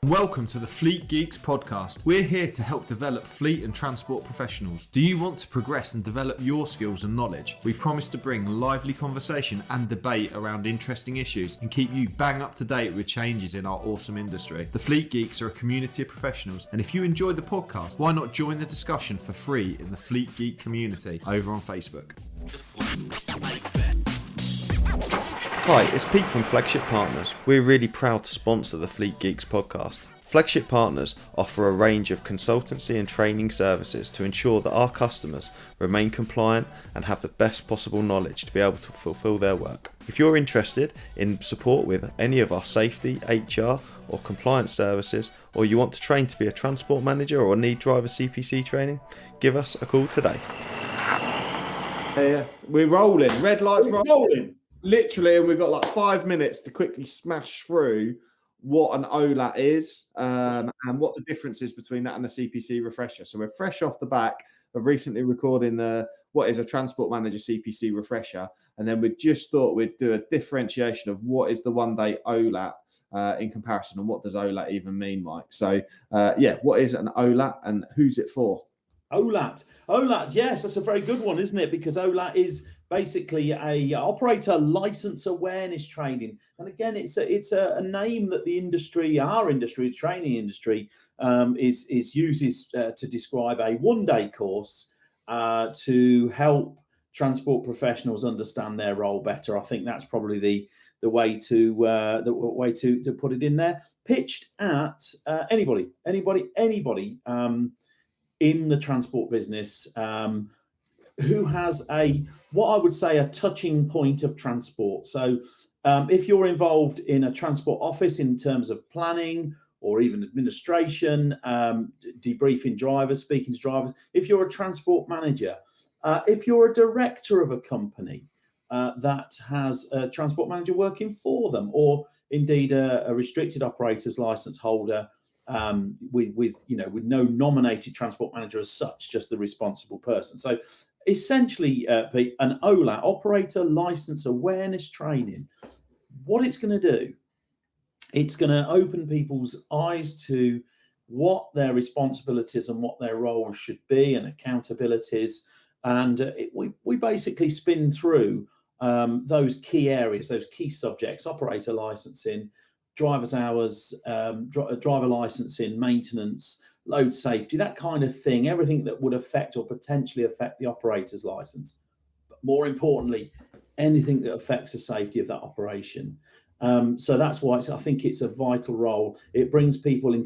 Welcome to the Fleet Geeks Podcast. We're here to help develop fleet and transport professionals. Do you want to progress and develop your skills and knowledge? We promise to bring lively conversation and debate around interesting issues and keep you bang up to date with changes in our awesome industry. The Fleet Geeks are a community of professionals, and if you enjoy the podcast, why not join the discussion for free in the Fleet Geek community over on Facebook. Hi, it's Pete from Flagship Partners. We're really proud to sponsor the Fleet Geeks podcast. Flagship Partners offer a range of consultancy and training services to ensure that our customers remain compliant and have the best possible knowledge to be able to fulfill their work. If you're interested in support with any of our safety, HR or compliance services, or you want to train to be a transport manager or need driver CPC training, give us a call today. We're rolling. Red lights rolling. Literally, and we've got like 5 minutes to quickly smash through what an OLAT is and what the difference is between that and a CPC refresher. So we're fresh off the back of recently recording what is a Transport Manager CPC refresher, and then we just thought we'd do a differentiation of what is the one-day OLAT in comparison, and what does OLAT even mean, Mike? So what is an OLAT and who's it for? OLAT, yes, that's a very good one, isn't it? Because OLAT is basically a operator license awareness training, and again, it's a name that our industry, the training industry, uses to describe a one-day course to help transport professionals understand their role better. I think that's probably the way to put it in there. Pitched at anybody. In the transport business, who has what I would say a touching point of transport. So if you're involved in a transport office in terms of planning or even administration, debriefing drivers, speaking to drivers, if you're a transport manager, if you're a director of a company that has a transport manager working for them, or indeed a restricted operators license holder, with no nominated transport manager as such, just the responsible person. So essentially, Pete, an OLAT, operator license awareness training, what it's going to do, it's going to open people's eyes to what their responsibilities and what their roles should be and accountabilities. And we basically spin through those key areas, those key subjects: operator licensing, driver's hours, driver licensing, maintenance, load safety, that kind of thing, everything that would affect or potentially affect the operator's license. But more importantly, anything that affects the safety of that operation. So that's why I think it's a vital role. It brings people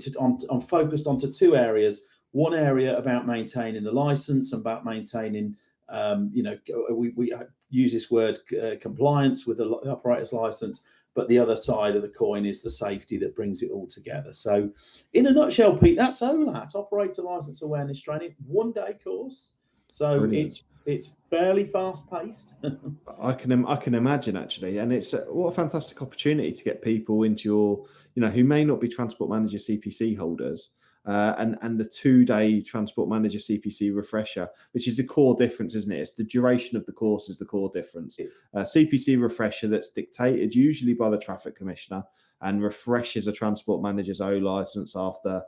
focused onto two areas. One area about maintaining the license and about maintaining, we use this word compliance with the operator's license. But the other side of the coin is the safety that brings it all together. So in a nutshell, Pete, that's OLAT, Operator License Awareness Training, one-day course. So Brilliant. It's fairly fast-paced. I can imagine, actually. And it's what a fantastic opportunity to get people into your, who may not be Transport Manager CPC holders, and the 2-day Transport Manager CPC refresher, which is the core difference, isn't it? It's the duration of the course is the core difference. CPC refresher that's dictated usually by the Traffic Commissioner and refreshes a Transport Manager's O license after,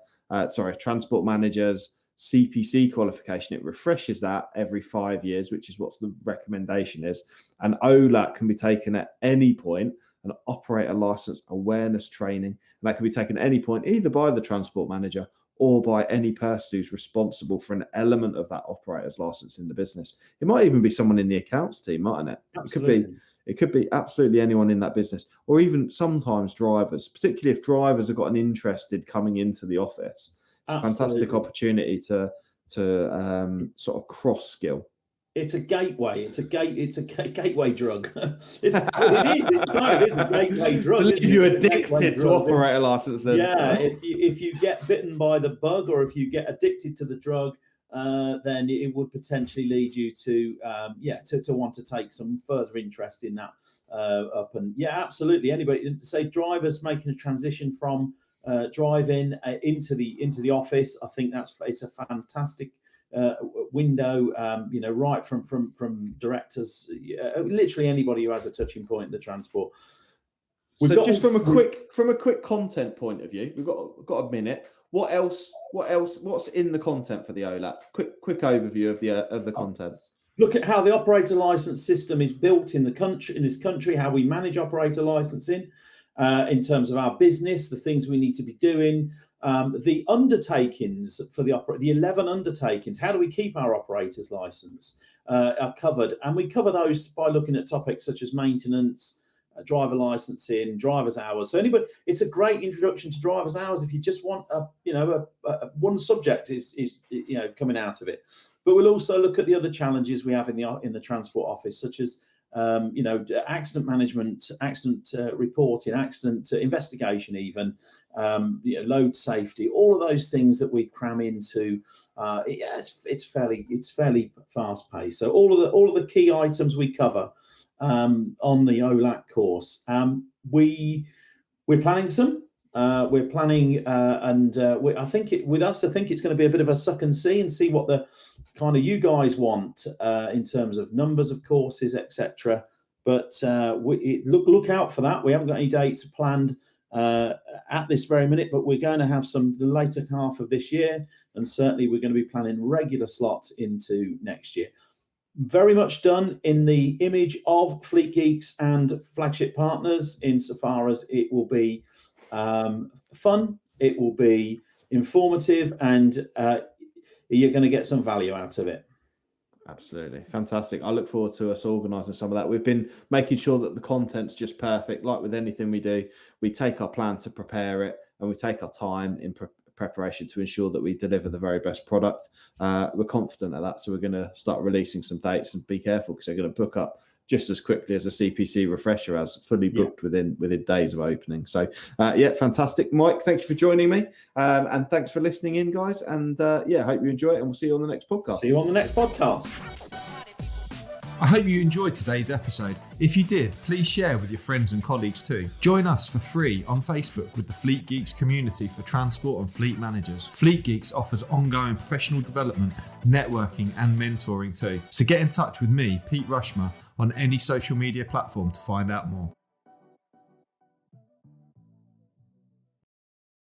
Transport Manager's CPC qualification. It refreshes that every 5 years, which is what the recommendation is. And OLAT can be taken at any point, an operator license awareness training, and that can be taken at any point, either by the transport manager or by any person who's responsible for an element of that operator's license in the business. It might even be someone in the accounts team, mightn't it? Absolutely. It could be absolutely anyone in that business, or even sometimes drivers, particularly if drivers have got an interest in coming into the office. It's a fantastic opportunity to sort of cross skill. It's a gateway. It's a gateway drug. It is a gateway drug. To leave you addicted to operator license. Then. Yeah, if you get bitten by the bug, or if you get addicted to the drug, then it would potentially lead you to want to take some further interest in that up. And absolutely. Anybody, say drivers making a transition from driving into the office, I think it's a fantastic window, right from directors, literally anybody who has a touching point in the transport. So just from a quick content point of view, we've got a minute. What else? What's in the content for the OLAT? Quick overview of the content. Look at how the operator license system is built in this country, how we manage operator licensing in terms of our business, the things we need to be doing, the undertakings for the 11 undertakings. How do we keep our operators license are covered, and we cover those by looking at topics such as maintenance, driver licensing, driver's hours. So it's a great introduction to driver's hours if you just want one subject is coming out of it. But we'll also look at the other challenges we have in the transport office, such as accident management, accident reporting, accident investigation, even load safety. All of those things that we cram into. It's fairly fast paced. So all of the key items we cover on the OLAT course. We're planning some. We're planning, I think it's going to be a bit of a suck and see what the kind of you guys want in terms of numbers of courses, etc. But look out for that. We haven't got any dates planned at this very minute, but we're going to have some the later half of this year, and certainly we're going to be planning regular slots into next year. Very much done in the image of Fleet Geeks and Flagship Partners, insofar as it will be fun, it will be informative, and you're going to get some value out of it. Absolutely. Fantastic. I look forward to us organising some of that. We've been making sure that the content's just perfect. Like with anything we do, we take our plan to prepare it, and we take our time in preparation to ensure that we deliver the very best product. We're confident of that, so we're going to start releasing some dates, and be careful because they're going to book up just as quickly as a CPC refresher has, fully booked within days of opening. So fantastic. Mike, thank you for joining me, and thanks for listening in, guys, and hope you enjoy it, and we'll see you on the next podcast. See you on the next podcast. I hope you enjoyed today's episode. If you did, please share with your friends and colleagues too. Join us for free on Facebook with the Fleet Geeks community for transport and fleet managers. Fleet Geeks offers ongoing professional development, networking and mentoring too. So get in touch with me, Pete Rushmer, on any social media platform to find out more.